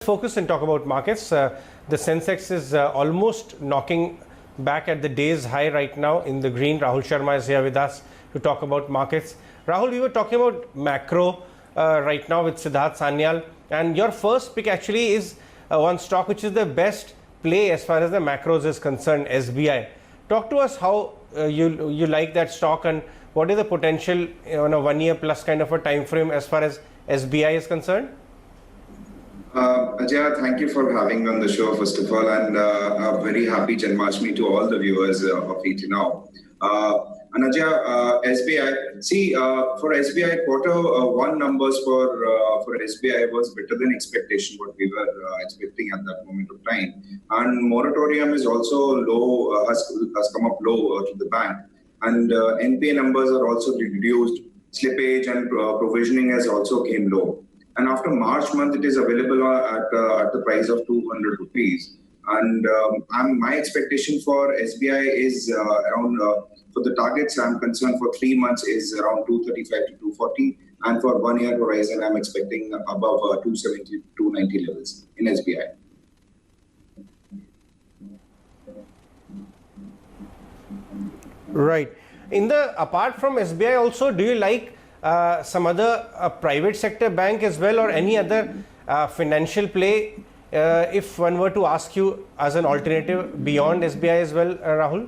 focus and talk about markets. The Sensex is almost knocking back at the day's high right now in the green. Rahul Sharma is here with us to talk about markets. Rahul, we were talking about macro right now with Siddharth Sanyal, and your first pick actually is one stock which is the best play as far as the macros is concerned, SBI. Talk to us how you like that stock and what is the potential on a 1 year plus kind of a time frame as far as SBI is concerned? Ajay, thank you for having me on the show, first of all, and a very happy Janmashtami to all the viewers of ET Now. And Ajay, SBI, see, for SBI, Q1 numbers for SBI was better than expectation, what we were expecting at that moment of time. And moratorium is also low, has come up low to the bank. And NPA numbers are also reduced. Slippage and provisioning has also came low. And after March month, it is available at the price of 200 rupees. And my expectation for SBI is around, for the targets I'm concerned for 3 months is around 235 to 240. And for 1 year horizon, I'm expecting above 270 to 290 levels in SBI. Right. Apart from SBI also, do you like some other private sector bank as well, or any other financial play, if one were to ask you as an alternative beyond SBI as well, Rahul?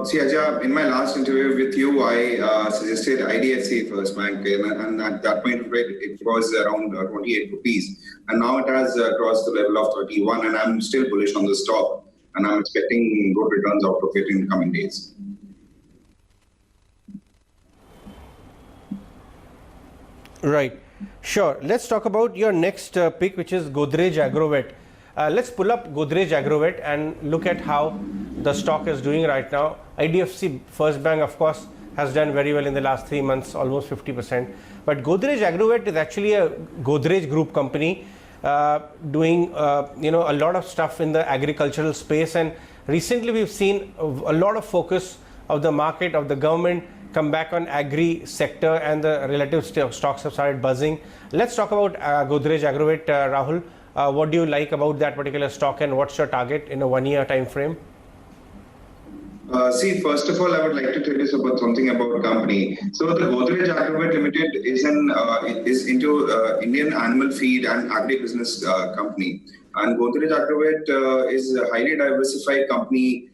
See, Ajay, in my last interview with you, I suggested IDFC First Bank, and at that point it was around 28 rupees, and now it has crossed the level of 31, and I'm still bullish on the stock, and I'm expecting good returns out of it in the coming days. Right. Sure. Let's talk about your next pick, which is Godrej Agrovet. Let's pull up Godrej Agrovet and look at how the stock is doing right now. IDFC First Bank, of course, has done very well in the last 3 months, almost 50%. But Godrej Agrovet is actually a Godrej Group company doing a lot of stuff in the agricultural space. And recently we've seen a lot of focus of the market, of the government, come back on agri sector, and the relative stocks have started buzzing. Let's talk about Godrej Agrovet, Rahul. What do you like about that particular stock, and what's your target in a 1 year time frame? See, first of all, I would like to tell you about something about company. So the Godrej Agrovet Limited is into Indian animal feed and agri-business company. And Godrej Agrovet is a highly diversified company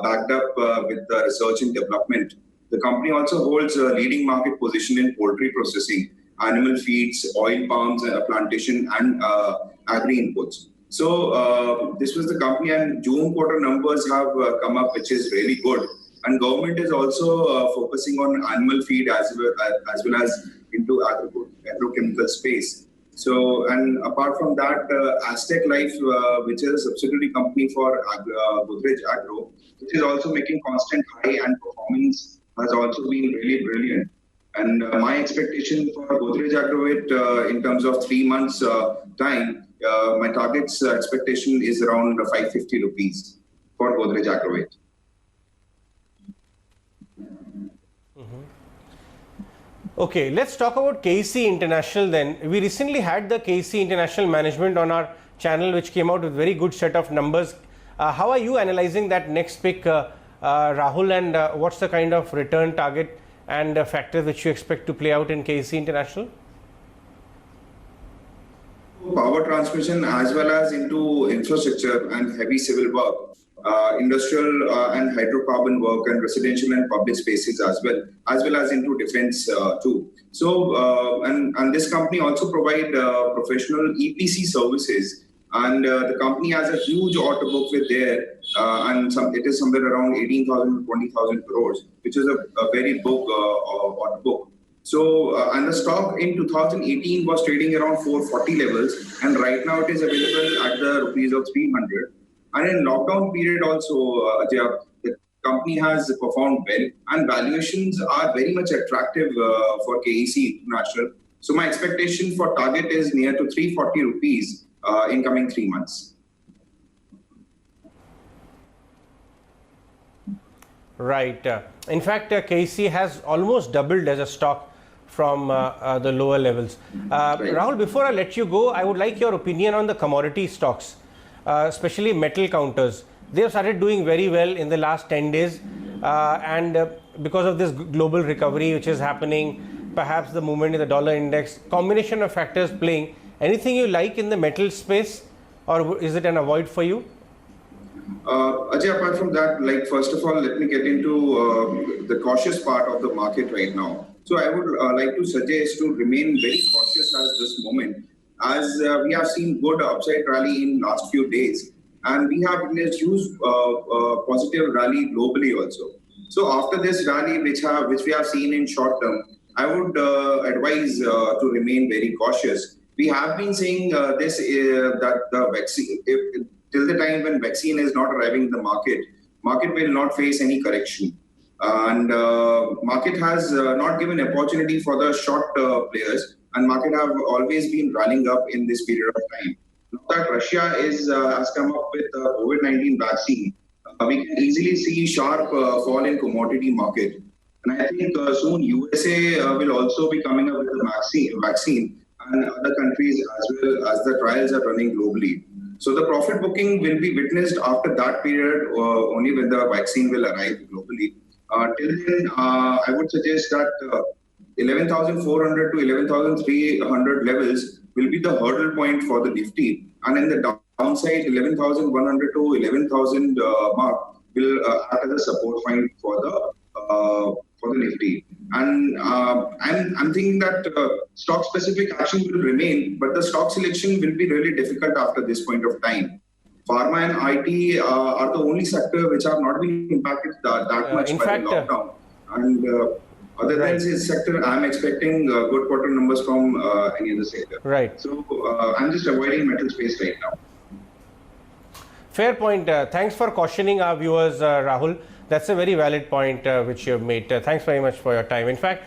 backed up with research and development. The company also holds a leading market position in poultry processing, animal feeds, oil palms, plantation, and agri inputs. So this was the company, and June quarter numbers have come up, which is really good. And government is also focusing on animal feed as well as into agrochemical space. So, and apart from that, Aztec Life, which is a subsidiary company for Godrej Agro, which is also making constant high, and performance has also been really brilliant. And my expectation for Godrej Agrovet in terms of 3 months time, my target's expectation is around 550 rupees for Godrej Agrovet. Okay, let's talk about KEC International then. We recently had the KEC International management on our channel, which came out with very good set of numbers. How are you analyzing that next pick, Rahul, and what's the kind of return target and factors which you expect to play out in KEC International? Power transmission as well as into infrastructure and heavy civil work, industrial and hydrocarbon work, and residential and public spaces as well as into defense too. So, and this company also provide professional EPC services. And the company has a huge order book with there, and it is somewhere around 18,000 to 20,000 crores, which is a very big order book. So, and the stock in 2018 was trading around 440 levels, and right now it is available at the rupees of 300. And in lockdown period also, the company has performed well, and valuations are very much attractive for KEC International. So my expectation for target is near to 340 rupees. In coming 3 months. Right. In fact, KEC has almost doubled as a stock from the lower levels. Rahul, before I let you go, I would like your opinion on the commodity stocks, especially metal counters. They have started doing very well in the last 10 days and because of this global recovery which is happening, perhaps the movement in the dollar index, combination of factors playing. Anything you like in the metal space, or is it an avoid for you? Ajay, apart from that, like first of all, let me get into the cautious part of the market right now. So I would like to suggest to remain very cautious at this moment, as we have seen good upside rally in last few days, and we have witnessed huge positive rally globally also. So after this rally, which we have seen in short term, I would advise to remain very cautious. We have been saying this that the vaccine, till the time when vaccine is not arriving in the market will not face any correction. And market has not given opportunity for the short players, and market have always been rallying up in this period of time. Now that Russia has come up with the COVID-19 vaccine, we can easily see sharp fall in commodity market. And I think soon USA will also be coming up with a vaccine, and other countries as well, as the trials are running globally. So the profit booking will be witnessed after that period, only when the vaccine will arrive globally. Till then, I would suggest that 11,400 to 11,300 levels will be the hurdle point for the Nifty, and in the downside, 11,100 to 11,000 mark will act as a support point for the Nifty. And I'm thinking that stock-specific action will remain, but the stock selection will be really difficult after this point of time. Pharma and IT are the only sector which have not been impacted that much by the lockdown. And other than this sector, I'm expecting good quarter numbers from any other sector. Right. So I'm just avoiding metal space right now. Fair point. Thanks for cautioning our viewers, Rahul. That's a very valid point which you have made. Thanks very much for your time. In fact,